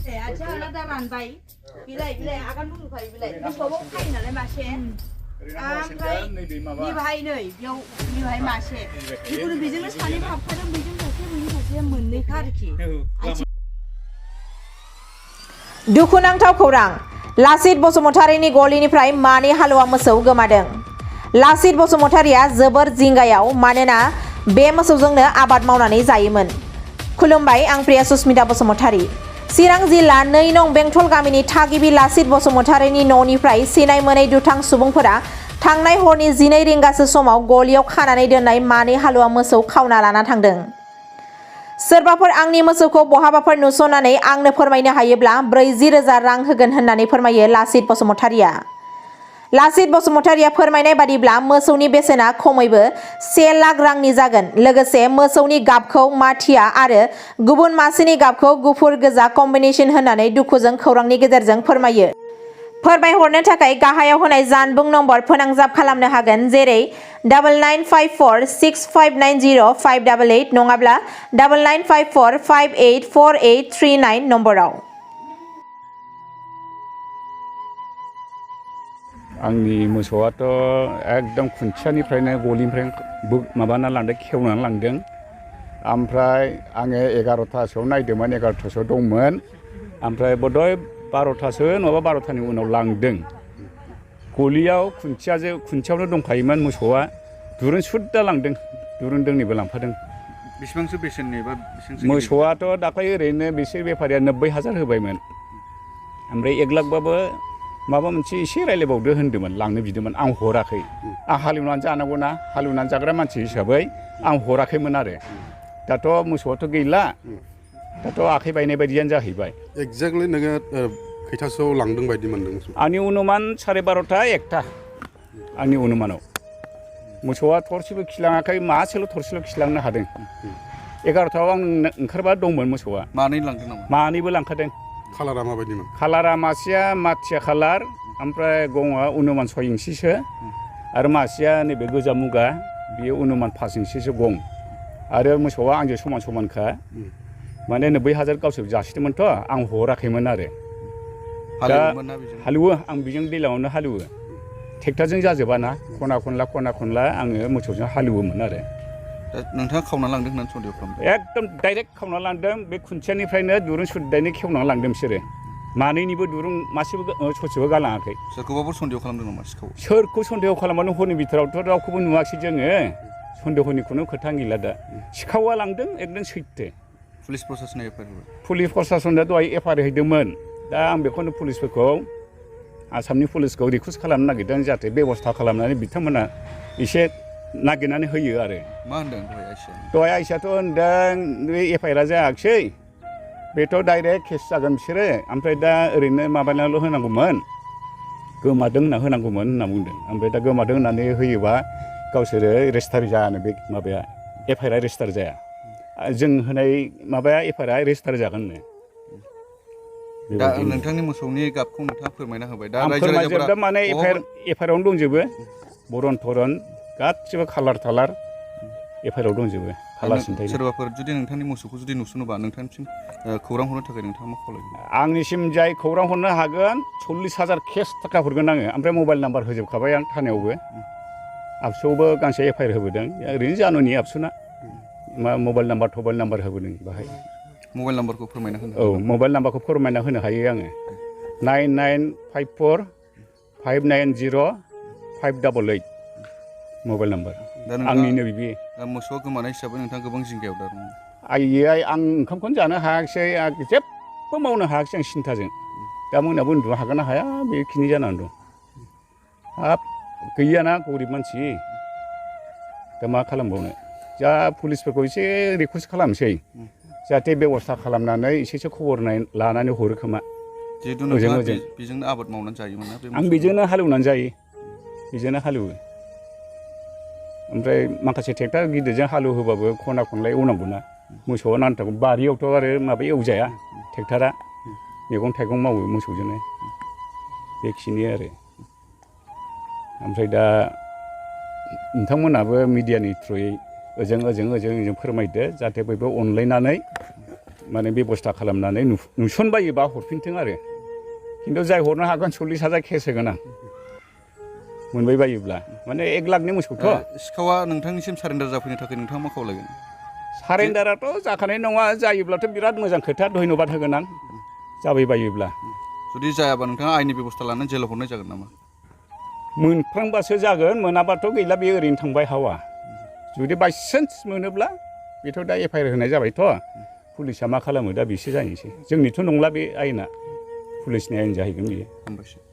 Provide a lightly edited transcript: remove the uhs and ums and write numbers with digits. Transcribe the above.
आथिं आलादा रानबाय बिलाइ आगान बुंबाय बिलाइ मोसौआव खायो नालाय मासे ओमफ्राय निबाहाय नै बेयाव निबाहाय मासे जिखुनु बेजोंनो सानै हाबखादों बेजों सासे बैजों सासे मोननैखा आरोखि दुखुनांथाव खौरां लासित बसुमतारीनि गलिनिफ्राय मानै हालुवा मोसौ गोमादों। लासित बसुमतारीया जोबोर जिंगायाव मानोना बे मोसौजोंनो आबाद मावनानै जायोमोन। खुलुमबाय, आं प्रिया सुस्मिता बसुमतारी। चिरां जिल्ला 2 नं बेंटल गामिनि थागिबि लासित बसुमतारीनि न'निफ्राय सिनाय मोनै दुथां सुबुंफोरा थांनाय हरनि 12 रिंगासो समाव गलियाव खानानै दोननाय मानै हालुवा मोसौ खावना लाना थांदों। सोरबाफोर आंनि मोसौखौ बहाबाफोर नुस'नानै आंनो फोरमायनो हायोब्ला 40,000 रां होगोन होननानै फोरमायो लासित बसुमतारीया। लासित बसुमतारीया फोरमायनाय बादिब्ला मोसौनि बेसेना खमैबो 1 लाख रांनि जागोन। लोगोसे मोसौनि गाबखौ माथिया आरो गुबुन मासेनि गाबखौ गुफुर गोजा कम्बिनेसन होननानै दुखुजों खौरांनि गेजेरजों फोरमायो। फोरमायहरनो थाखाय गाहायाव होनाय जानबुं नम्बर फोनांजाब खालामनो हागोन, जेरै 99546590 नङाब्ला 9954584839 नम्बराव। आंनि मोसौआथ' एकदम खुन्थियानिफ्रायनो गलिनिफ्राय माबाना लांदों, खेवनानै लांदों। ओमफ्राय आङो 11थासोआव नायदोंमोन, 11थासोआव दंमोन। ओमफ्राय बधय 12थासो नङाबा 12थानि उनाव लांदों। गलियाव खुन्थियावनो दंखायोमोन मोसौआ, दुरुं सुद्दा लांदों, दुरुं दोंनैबो लांफादों। बेसेबांसो बेसेननि बा बेसेबांसो? मोसौआथ' दाख्लै ओरैनो बिसोर बेफारिया 90,000 होबायमोन। ओमफ्राय 1 लाखबाबो माबा मोनसे एसे रायज्लायबावदो होन्दोंमोन, लांनो बिदोंमोन। आं हराखै, आं हालेवनानै जानांगौ ना, हालेवनानै जाग्रा मानसि हिसाबै आं हराखैमोन आरो। दाथ' मोसौआथ' गैला, दाथ' आखाइ बायनाय बायदियानो जाहैबाय। एक्जेक्टलि नोङो खैथासोआव लांदों बायदि मोनदों? आंनि अनुमान 12:30 1टा आंनि अनुमानाव। मोसौआ थरसेबो खिलाङाखै, मासेल' थरसेल' खिलांनो हादों। 11थायाव आं ओंखारबा दंमोन मोसौआ। मानै लांदों नामा? मानैबो लांखादों। कालारा माबायदिमोन? कालारा मासेया माथिया कालार, ओमफ्राय गङा अनुमान 6 इन्सिसो, आरो मासेया नैबे गोजा मुगा, बियो अनुमान 5 इन्सिसो गं। आरो मोसौआ आंजों समान समानखा, माने 90,000 गावसोर जासिदोंमोनथ', आं हराखैमोन आरो। दा हालेवो, आं बेजों दैज्लाङावनो हालेवो। ट्रेक्टरजों जाजोबाना, खना खनला आङो मोसौजों हालेवोमोन आरो। दा नोंथाङा खावना लांदों होननानै सन्देह खालामदों? एकदम डाइरेक्ट खावना लांदों। बे खुन्थियानिफ्रायनो दुरुं सुददायनो खेवनानै लांदों बिसोरो। मानैनिबो दुरुं मासेबो ससेबो गालाङाखै। सोरखौबाबो सन्देह खालामदों नामा सिखाव? सोरखौ सन्देह खालामबानो हरनि बिथोरावथ' रावखौबो नुवाखिसै जोङो। सन्देहनि खुनु खोथा गैला दा। सिखावा लांदों, एकदम सैथो। पुलिस प्रसासना एफआइआर होबाय? पुलिस प्रसासना दहाय एफआइआर हैदोंमोन। दा आं बेखौनो पुलिसफोरखौ, आसामनि पुलिसखौ रिकुवेस्ट खालामनो नागिरदों, जाहाथे बेब'स्था खालामनानै बिथांमोना एसे नागिरनानै होयो आरो। मा होनदों दहाय आइसिया? दहाय आइसियाथ' होनदों बे एफआइआर जायाखिसै, बेथ' डाइरेक्ट केस जागोन बिसोरो। ओमफ्राय दा ओरैनो माबानायल' होनांगौमोन, गोमादों होनना होनांगौमोन होनना बुंदों। ओमफ्राय दा गोमादों होननानै होयोबा गावसोरो रेजिस्टार जायानो, बे माबाया एफआइआर रेजिस्टार जाया। जों होनाय माबाया एफआइआर रेजिस्टार जागोननो। दा नोंथांनि मोसौनि गाबखौ नोंथाङा फोरमायना होबाय। दा आं फोरमायजोबदों, माने एफआइआरावनो दंजोबो, बरन थरन गासिबो खालार थालार एफआइआराव दंजोबो। सोरबाफोर जुदि नोंथांनि मोसौखौ जुदि नुसनोबा नोंथांनिसिम खौरां हरनो थाखाय नोंथाङा मा खावलायगोन? आंनिसिम जाय खौरां हरनो हागोन 40,000 केस थाखा हरगोन आङो। ओमफ्राय मबाइल नाम्बार होजोबखाबाय आं थानायावबो, आबसुआवबो गांसे एफआइआर होबोदों। ओरैनो जानुनि आबसुना मबाइल नाम्बार होबोदों बाहाय। मबाइल नाम्बारखौ फोरमायना होनो? औ, मबाइल नाम्बारखौ फोरमायना होनो हायो आङो। 9954590588 मबाइल नाम्बार आंनिनो बिबि। मोसौआ गोमानाय हिसाबै नोंथाङा गोबां जिंगायाव दा दं? आं ओंखामखौनो जानो हायाखिसै, जेबो मावनो हायाखिसै आं सिन्थाजों। दा मोनायावबो उन्दुनो हागोन ना हाया बेखिनि जानानै दं। हाब गैयाना, गरिब मानसि, दा मा खालामबावनो। जा पुलिसफोरखौ एसे रिकुवेस्ट खालामसै, जाहाथे बेब'स्था खालामनानै एसेसो खबर लानानै हरो खोमा। जिहेतु नोंथाङा बेजोंनो आबाद मावनानै जायोमोन ना? आं बेजोंनो हालेवनानै जायो, बेजोंनो हालेवो। ओमफ्राय माखासे ट्रेक्टर गिदिरजों हालेवहोबाबो खना खनला एवनांगौ ना, मोसौआ नांथारगौ। बारियावथ' आरो माबा एवजाया ट्रेक्टरा, मैगं थाइगं मावो मोसौजोंनो, बेखिनि आरो। ओमफ्राय दा नोंथांमोनाबो मिडियानि थ्रुयै ओजों फोरमायदो, जाहाथे बयबो अनलायनानै माने बेबस्था खालामनानै नुसनबायोबा हरफिनथों आरो खिन्थु जाय हरनो हागोन 40,000 केस होगोन आं मोनबाय बायोब्ला माने 1 लाखनि मोसौथ' सिखावा नोंथांनिसिम सारेन्डार जाफैनो थाखाय नोंथाङा मा खावलायगोन सारेन्डाराथ' जाखानाय नङा जायोब्लाथ' बिराद मोजां खोथा धन्यबाद होगोन आं जाबाय बायोब्ला जुदि जायाबा नोंथाङा आइननि बेबस्था लानानै जेलाव हरनाय जागोन नामा मोनफ्रांबासो जागोन मोनाबाथ' गैला बे ओरैनो थांबाय हावा जुदि बायसान्स मोनोब्ला बेथ' दा एफआइआर होनाय जाबायथ' पुलिसा मा खालामो दा बेसो जाहैनोसै जोंनिथ' नंला बे आयेना पुलिसनि आयेन जाहैगोन बियो हामबायसै